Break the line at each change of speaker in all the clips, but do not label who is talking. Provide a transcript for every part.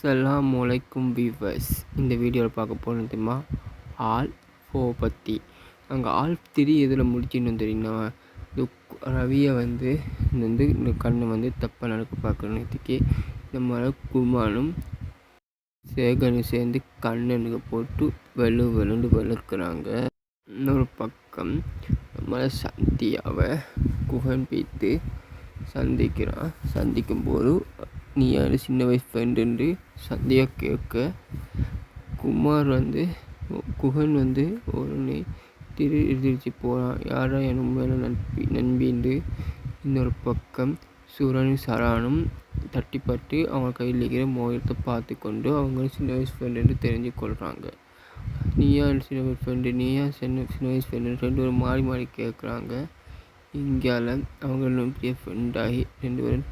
அஸ்ஸலாமு அலைக்கும் வீவர்ஸ். இந்த வீடியோவில் பார்க்க போகிறது தெரியுமா, ஆல்-4 பற்றி. நாங்கள் ஆல்-3 எதில் முடிச்சிடணும் தெரியுமா, இந்த ரவியை இந்த கண்ணை தப்பாக நடக்க பார்க்குறதுக்கே நம்ம குமாரும் சேகரும் சேர்ந்து கண்ணனுக்கு போட்டு வெளுன்னு வெளுக்கிறாங்க. இன்னொரு பக்கம் நம்மளை சந்தியாவை குகன் பேத்து சந்திக்கும்போது நீ யார் சின்ன வயசு ஃப்ரெண்டுன்னு சந்தியா கேட்க, குமார் குகன் உடனே திருச்சி போகிறான். யாரா என் உண்மையில நண்பின்னு. இன்னொரு பக்கம் சுரனும் சரானும் தட்டிப்பட்டு அவங்க கையில் இருக்கிற மோதிரத்தை பார்த்து கொண்டு அவங்க சின்ன வயசு ஃப்ரெண்டுன்னு தெரிஞ்சு கொள்கிறாங்க. நீயா சின்ன வயசு ஃப்ரெண்டு, நீயா சின்ன வயசு ஃப்ரெண்டு ரெண்டு பேரும் மாறி கேட்குறாங்க. இங்கால அவங்க பெரிய ஃப்ரெண்டாகி ரெண்டு பேரும்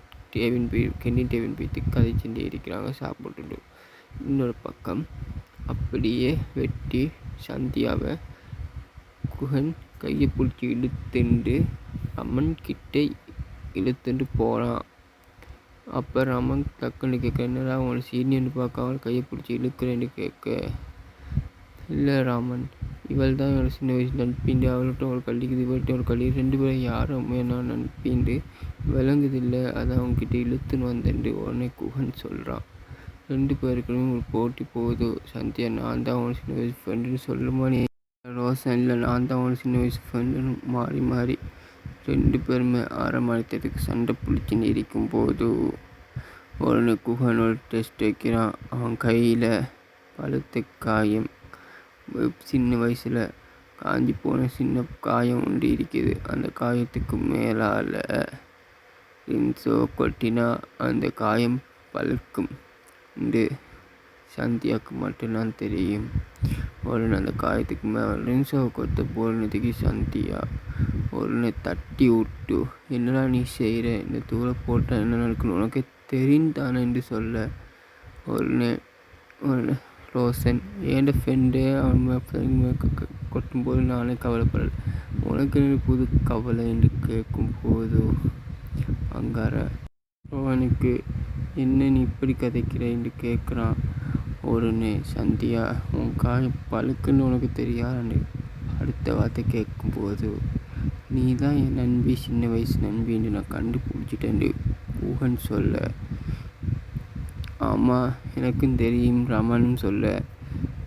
கெண்டின் டேவின் போய்த்து கதை செஞ்சு இருக்கிறாங்க சாப்பிட்டுட்டு. இன்னொரு பக்கம் அப்படியே வெட்டி சந்தியாவை குகன் கையை பிடிச்சி இழுத்துண்டு ரமன் கிட்டே இழுத்துட்டு போகிறான். அப்போ ரமன் டக்குன்னு கேட்க, என்னடா அவனை சீனியர்னு பார்க்க அவனை கையை பிடிச்சி இழுக்கிறேன்னு கேட்க, இல்லை ராமன், இவள் தான் என்னோட சின்ன வயசு நட்பீண்டு, அவள்கிட்ட ஒரு கல்லிக்குது, இவள்கிட்ட ஒரு கல்லி, ரெண்டு பேரும் யாரும் நான் நட்பீண்டு விளங்குதில்லை, அதை அவங்ககிட்ட இழுத்துன்னு வந்தேன்ட்டு உடனே குகன் சொல்கிறான். ரெண்டு பேருக்குமே ஒரு போட்டி போகுது. சந்தியா, நான் தான் அவனை சின்ன வயசு ஃப்ரெண்டுன்னு சொல்லுமானே, ரோசன் இல்லை நான் தான் அவனை சின்ன வயசு ஃப்ரெண்டுன்னு மாறி ரெண்டு பேருமே ஆரம்பித்ததுக்கு சண்டை பிடிச்சின்னு இருக்கும்போது உடனே குகன் ஒரு டெஸ்ட் வைக்கிறான். அவன் கையில் பழுத்த காயம், சின்ன வயசில் காஞ்சி போன சின்ன காயம் ஒன்று இருக்குது. அந்த காயத்துக்கு மேலால் ரின்ஸோ கொட்டினா அந்த காயம் பழுக்கும் என்று சந்தியாவுக்கு மட்டும்தான் தெரியும். உடனே அந்த காயத்துக்கு மேலே ரின்ஸோ கொட்ட போனதுக்கு சந்தியா உடனே தட்டி விட்டு, என்னடா நீ செய்கிற, இந்த தூளை போட்டால் என்ன நடக்கணும் உனக்கு தெரிந்தானே என்று சொல்ல, உடனே ரோசன், ஏண்ட ஃப்ரெண்டு அவன் கொட்டும்போது நானே கவலைப்படலை, உனக்கு புது கவலை என்று கேட்கும்போது அங்கார ரோஹனுக்கு என்ன நீ இப்படி கதைக்கிற என்று கேட்குறான். உடனே சந்தியா, உன் காயம் பழுக்குன்னு உனக்கு தெரியாதுன்னு அடுத்த வார்த்தை கேட்கும்போது, நீ தான் என் நண்பி, சின்ன வயசு நண்பின்னு நான் கண்டுபிடிச்சிட்டேன் குகன் சொல்ல, ஆமாம் எனக்கும் தெரியும் ரமனும் சொல்ல,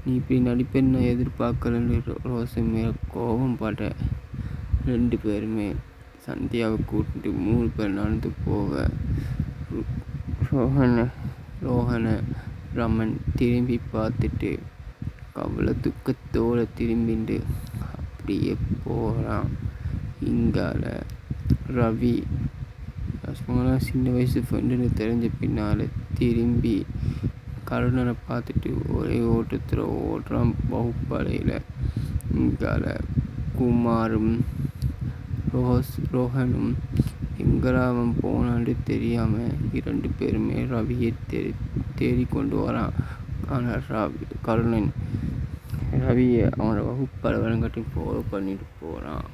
நீ இப்படி நடிப்பேன்னு நான் எதிர்பார்க்கலன்னு ரோசன் மேலே கோபம் பட ரெண்டு பேருமே சந்தியாவை கூட்டிட்டு 3 பேர் நடந்து போக ரோஹனை ரமன் திரும்பி பார்த்துட்டு கவலை துக்கத்தோடு திரும்பிட்டு அப்படியே போகிறான். இங்கால ரவி சின்ன வயசு ஃப்ரெண்டுன்னு தெரிஞ்ச பின்னால் திரும்பி கருணனை பார்த்துட்டு ஒரே ஓட்டத்தில் ஓடுறான் வகுப்பறையில். இங்கால குமாரும் ரோஹனும் எங்கடா அவன் போனான்னு தெரியாமல் 2 பேருமே ரவியை தேடி கொண்டு வரான். ஆனால் கருணன் ரவியை அவனோட வகுப்பறை வழங்கட்டி ஃபாலோ பண்ணிட்டு போகிறான்.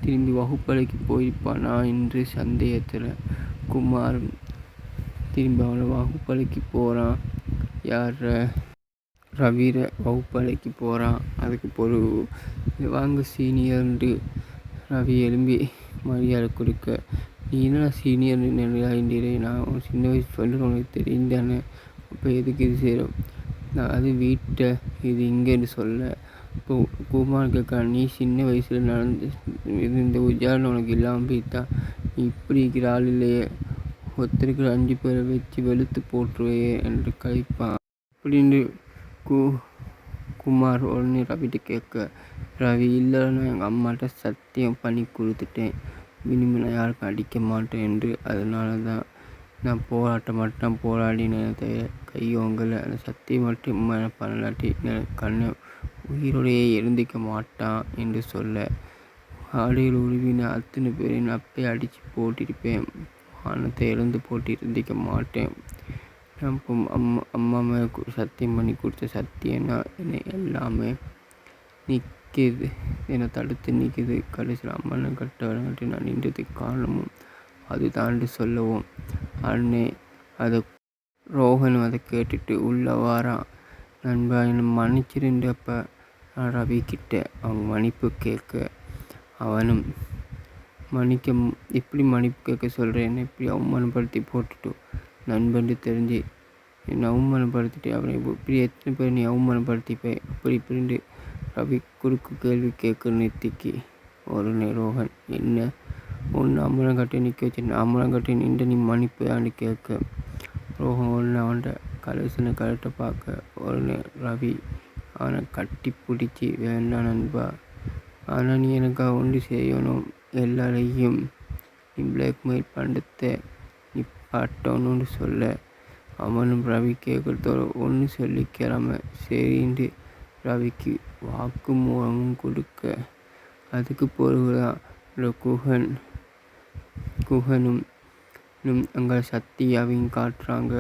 திரும்பி வகுப்பறைக்கு போயிருப்பானா என்று சந்தேகத்தில் குமார் திரும்பி அவனோட வகுப்பறைக்கு போகிறான். யார் ரவிர வகுப்பறைக்கு போகிறான். அதுக்கு பொருள் வாங்க சீனியர்ன்ட்டு ரவி எழும்பி மரியாதை கொடுக்க, நீ என்ன சீனியர் நிலையாயின்றே, நான் சின்ன வயசு ஃப்ரெண்டு உனக்கு தெரிந்தானே, அப்போ எதுக்கு இது செய்கிறோம், நான் அது வீட்டை இது இங்கேன்னு சொல்ல, இப்போ குமார் கேட்க, நீ சின்ன வயசில் நடந்து இந்த உஜாரில் உனக்கு இல்லாமல் போய்த்தா, நீ இப்படி இருக்கிற ஆள் இல்லையே, ஒருத்தருக்கு 5 பேரை வச்சு வெளுத்து போட்டுருவையே என்று கழிப்பான். அப்படின்னு குமார் உடனே ரவிட்ட கேட்க, ரவி இல்லை நான் எங்கள் அம்மாட்ட சத்தியம் பண்ணி கொடுத்துட்டேன், இனிமேல் நான் யாருக்கும் அடிக்க மாட்டேன் என்று, அதனால தான் நான் போராட்டம் மட்டும் போராடினேன், கையோங்கலை, அந்த சத்தியம் மட்டும் பண்ணலாட்டி கண்ணை உயிரோடையே எழுந்திக்க மாட்டான் என்று சொல்ல, ஆடையில் உருவின அத்தனை பேரையும் அப்பே அடித்து போட்டிருப்பேன், வானத்தை எழுந்து போட்டு இருந்திக்க மாட்டேன், அம்மா மேலே சத்தியம் பண்ணி கொடுத்த சத்தியம்னா என்னை எல்லாமே நிற்கிது, என்னை தடுத்து நிற்கிது, கடைசியில் அம்மனை கட்ட விளங்கட்டி நான் நின்றதுக்கு காரணமும் அது தாண்டி சொல்லவும் அண்ணே அதை ரோஹன் அதை கேட்டுட்டு உள்ளே வாரான். நண்பா என்னை மன்னிச்சிருண்டு. அப்போ ரவி கிட்ட அவங்க மன்னிப்பு கேட்க அவனும் எப்படி மன்னிப்பு கேட்க சொல்கிறேன், என்னை இப்படி அவமானப்படுத்தி போட்டுட்டு நண்பன் தெரிஞ்சு என்னை அவமானப்படுத்திட்டு அவனை இப்படி எத்தனை பேர் நீ அவமானப்படுத்திப்பேன் அப்படி இப்படின்ட்டு ரவி குறுக்கு கேள்வி கேட்க நிறுத்திக்கு உடனே ரோஹன் என்ன ஒன்று அம்பலம் கட்டி நிற்க வச்சு அம்பலம் கட்டி நின்று நீ மன்னிப்பு ஆண்டு கேட்க ரோஹன் உடனே அவன்கிட்ட கலசனை கரெக்டை பார்க்க உடனே ரவி அவனை கட்டி பிடிச்சி வேண்டாம் நண்பா, ஆனால் நீ எனக்காக ஒன்று செய்யணும், எல்லாரையும் நீ பிளாக்மெயில் பண்ணுறத நீ பாட்டணும்னு சொல்ல அவனும் ரவி கேட்குறதோட ஒன்று சொல்லிக்கிறாம சரின்ட்டு ரவிக்கு வாக்குமூலமும் கொடுக்க அதுக்கு பிறகுதான் குஹனும் அங்கே சத்தியாவையும் காட்டுறாங்க.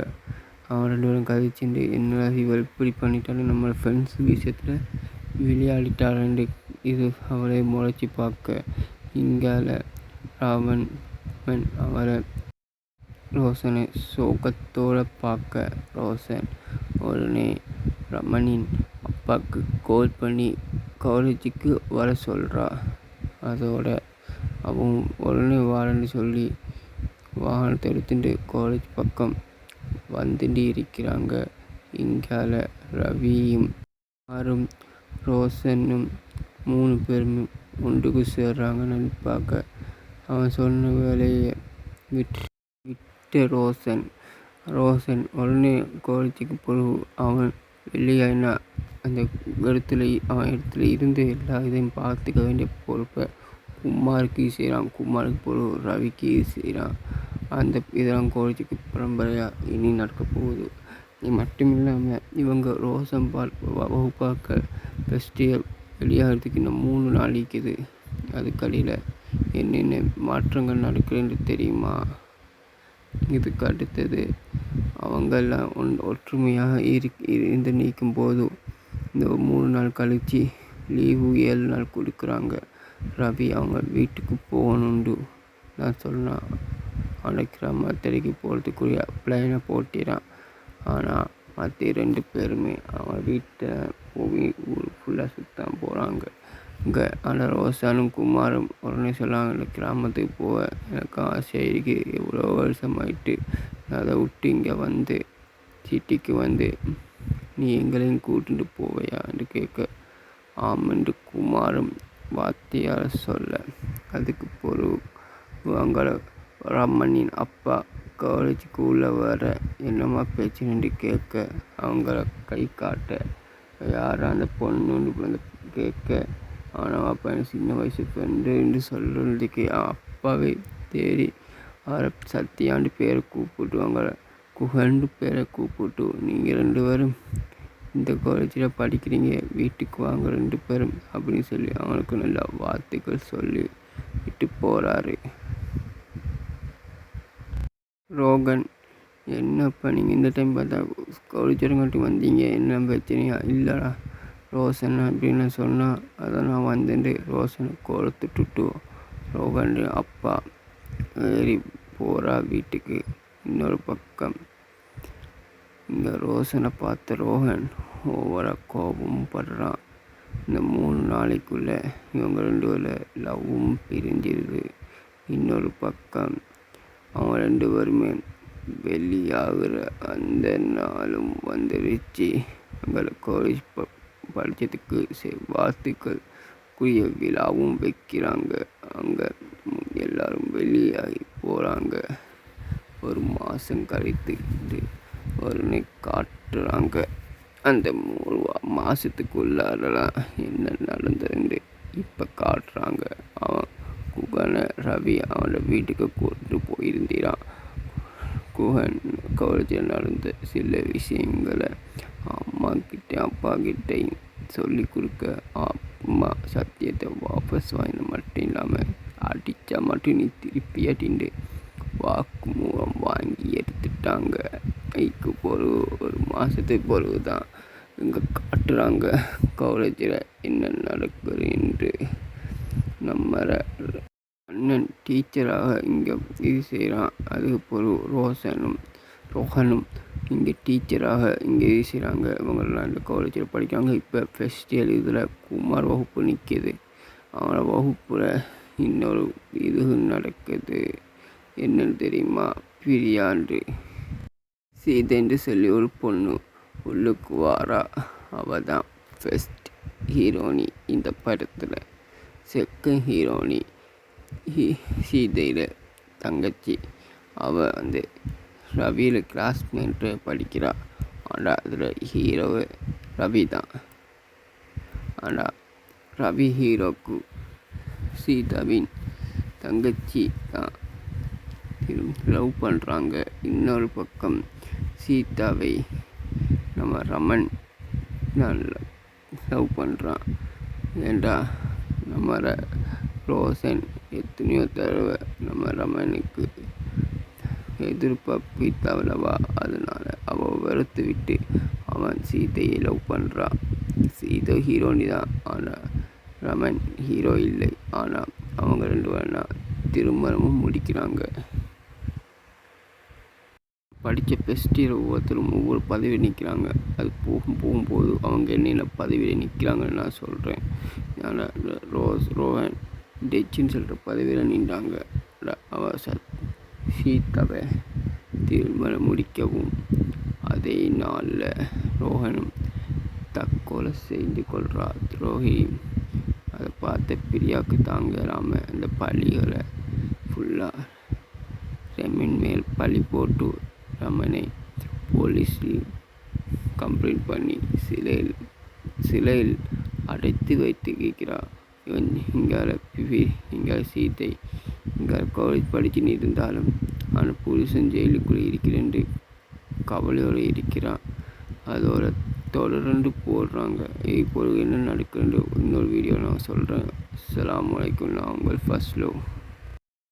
அவன் 2 பேரும் கதைச்சுட்டு என்ன இவள் இப்படி பண்ணிட்டாலும் நம்ம ஃப்ரெண்ட்ஸ் விஷயத்தில் விளையாடிட்டாளு இது அவளை முளைச்சி பார்க்க இங்கால ராவன் அவரை ரோஷனை சோகத்தோடு பார்க்க ரோஷன் உடனே ரமணின் அப்பாவுக்கு கால் பண்ணி காலேஜுக்கு வர சொல்கிறா. அதோட அவங்க உடனே வாரன்னு சொல்லி வாகனத்தை எடுத்துட்டு காலேஜ் பக்கம் வந்துட்டு இருக்கிறாங்க. இங்கால ரவியும் ஆரும் ரோஷனும் 3 பேரும் ஒன்றுக்கு சேர்றாங்கன்னு பார்க்க அவன் சொன்ன வேலையை விட்ட ரோஷன் உடனே காலேஜுக்கு பிறகு அவன் வெளியாயினா அந்த இடத்துல இருந்து எல்லா இதையும் பார்த்துக்க வேண்டிய பொறுப்பை குமாருக்கு செய்கிறான். குமாருக்கு பிறகு ரவிக்கு செய்கிறான். அந்த இதெல்லாம் காலேஜுக்கு பரம்பரையாக இனி நடக்க போகுது. இது மட்டும் இல்லாமல் இவங்க ரோஷன் வகுப்பாக்கள் ஃபஸ்ட்டு வெளியாகிறதுக்கு இன்னும் 3 நாள் இருக்குது. அதுக்கடியில் என்னென்ன மாற்றங்கள் நடக்குதுன்னு தெரியுமா? இதுக்கு அடுத்தது அவங்கெல்லாம் ஒற்றுமையாக இருந்து நீக்கும் போது இந்த 3 நாள் கழித்து லீவு 7 நாள் கொடுக்குறாங்க. ரவி அவங்க வீட்டுக்கு போகணுண்டு நான் சொன்னான். அழைக்கிறான். மற்றடிக்கு போகிறதுக்குரிய பிளானை போட்டிறான். ஆனால் மற்ற 2 பேருமே அவன் வீட்டை போய் ஊர் ஃபுல்லாக சுற்றான் போகிறாங்க. இங்கே ஆனால் ரோஷனும் குமாரும் உடனே சொல்லாங்க, கிராமத்துக்கு போக எனக்கு ஆசையாக இருக்கு, எவ்வளோ வருஷமாயிட்டு அதை விட்டு இங்கே வந்து சிட்டிக்கு வந்து நீ எங்களையும் கூட்டிட்டு போவையா என்று கேட்க ஆமென்று குமாரும் வார்த்தையால் சொல்ல அதுக்கு பொறுப்பு அவங்கள ரமணின் அப்பா காலேஜுக்கு உள்ள வர என்னம்மா பேச்சுன்னு கேட்க அவங்கள கை காட்ட யார் அந்த பொண்ணுன்னு வந்து கேட்க ஆனால் அப்பா எனக்கு சின்ன வயசு ஃப்ரெண்டு என்று சொல்கிறதுக்கு அப்பாவே தேடி அவரை சத்தியாண்டு பேரை கூப்பிட்டு அவங்கள குஹண்டு பேரை கூப்பிட்டு நீங்கள் 2 பேரும் இந்த காலேஜில் படிக்கிறீங்க, வீட்டுக்கு வாங்க 2 பேரும் அப்படின்னு சொல்லி அவனுக்கு நல்ல வார்த்தைகள் சொல்லி விட்டு போகிறாரு. ரோகன் என்னப்பா நீங்கள் இந்த டைம் பார்த்தா காலேஜ் வந்தீங்க, என்ன பிரச்சனையா? இல்லைடா ரோஷன் அப்படின்னு சொன்னால் அதை நான் வந்துட்டு ரோஷனை கொடுத்துட்டு ரோகன் அப்பா ஏறி போகிறா வீட்டுக்கு. இன்னொரு பக்கம் இந்த ரோஷனை பார்த்த ரோஹன் ஓவராக கோபமும் படுறான். இந்த 3 நாளைக்குள்ளே இவங்க 2 பேரில் லவ்வும் பிரிஞ்சிருது. இன்னொரு பக்கம் அவங்க 2 பேருமே வெளியாகிற அந்த நாளும் வந்துருச்சு. அங்கே காலேஜ் படித்ததுக்கு வாழ்த்துக்களுக்குரிய விழாவும் வைக்கிறாங்க. அங்கே எல்லாரும் வெளியாகி போகிறாங்க. 1 மாதம் கழித்து உடனே காட்டுறாங்க. அந்த 3 மாதத்துக்குள்ளாரலாம் என்ன நடந்ததுன்னு இப்போ காட்டுறாங்க. அவன் குகனை ரவி அவனோட வீட்டுக்கு கூட்டு போயிருந்தான். குகன் காலேஜில் நடந்த சில விஷயங்களை அம்மா கிட்டே அப்பா கிட்டையும் சொல்லி கொடுக்க அம்மா சத்தியத்தை வாபஸ் வாங்கின மட்டும் இல்லாமல் அடித்தா மட்டும் நீ திருப்பி அடிண்டு வாக்குமூலம் வாங்கி எடுத்துட்டாங்க. இதுக்கு பிறகு 1 மாதத்துக்கு பிறகு தான் இங்கே காட்டுறாங்க காலேஜில் என்ன நடக்குது என்று. நம்ம அண்ணன் டீச்சராக இங்கே இது செய்கிறான். அதுக்கு பிறகு ரோஹனும் இங்கே டீச்சராக இங்கே செய்கிறாங்க. இவங்கெல்லாம் இந்த காலேஜில் படிக்கிறாங்க. இப்போ ஃபஸ்ட் இயர் இதில் குமார் வகுப்பு நிற்கிது. அவங்கள வகுப்பில் இன்னொரு இது நடக்குது. என்னன்னு தெரியுமா? பிரியாண்டு சீதைன்னு சொல்லி ஒரு பொண்ணு உள்ளுக்கு வாரா. அவள் தான் ஃபஸ்ட் ஹீரோனி இந்த படத்தில். செகண்ட் ஹீரோனி சீதையில் தங்கச்சி. அவள் ரவியில் கிளாஸ்மேட்டு படிக்கிறாள். ஆனால் அதில் ஹீரோ ரவி தான். ஆனால் ரவி ஹீரோக்கு சீதாவின் தங்கச்சி தான் லவ் பண்ணுறாங்க. இன்னொரு பக்கம் சீதாவை நம்ம ரமன் தான் லவ் பண்ணுறான். ஏண்டா நம்ம ரோஷன் எத்தனையோ தடவை நம்ம ரமனுக்கு எதிர்பார்ப்பித்தவளவா. அதனால் அவள் வெறுத்து விட்டு அவன் சீதையை லவ் பண்ணுறான். சீதை ஹீரோனி தான். ஆனால் ரமன் ஹீரோ இல்லை. ஆனால் அவங்க 2 பேரும் திருமணமும் முடிக்கிறாங்க. படித்த பெஸ்ட் இயர் ஒவ்வொருத்தரும் ஒவ்வொரு பதவியில் நிற்கிறாங்க. அது போகும்போது அவங்க என்னென்ன பதவியில் நிற்கிறாங்கன்னு நான் சொல்கிறேன். ஆனால் ரோஹன் டெச்சின்னு சொல்கிற பதவியில் நின்றாங்க. அவ சீதாவை திருமணம் முடிக்கவும் அதே நாளில் ரோஹனும் தற்கொலை செய்து கொள்கிறா. துரோகி அதை பார்த்த பிரியாவுக்கு தாங்கலாமல் அந்த பழிகளை ஃபுல்லாக ரமன் மேல் பழி போட்டு ரமனை போலீஸில் கம்ப்ளைண்ட் பண்ணி சிலையில் அடைத்து வைத்து கேட்கிறார். இவன் இங்கே சீதை இங்கே காலேஜ் படிச்சுன்னு இருந்தாலும் ஆனால் புருஷன் ஜெயிலுக்குள்ளே இருக்கிறேன் கவலையோடு இருக்கிறான். அதோட தொடர்ந்து போடுறாங்க. இப்போது என்ன நடக்குதுன்னு இன்னொரு வீடியோ நான் சொல்கிறேன். அஸ்ஸலாமு அலைக்கும். நான் உங்கள் ஃபர்ஸ்ட் லவ்.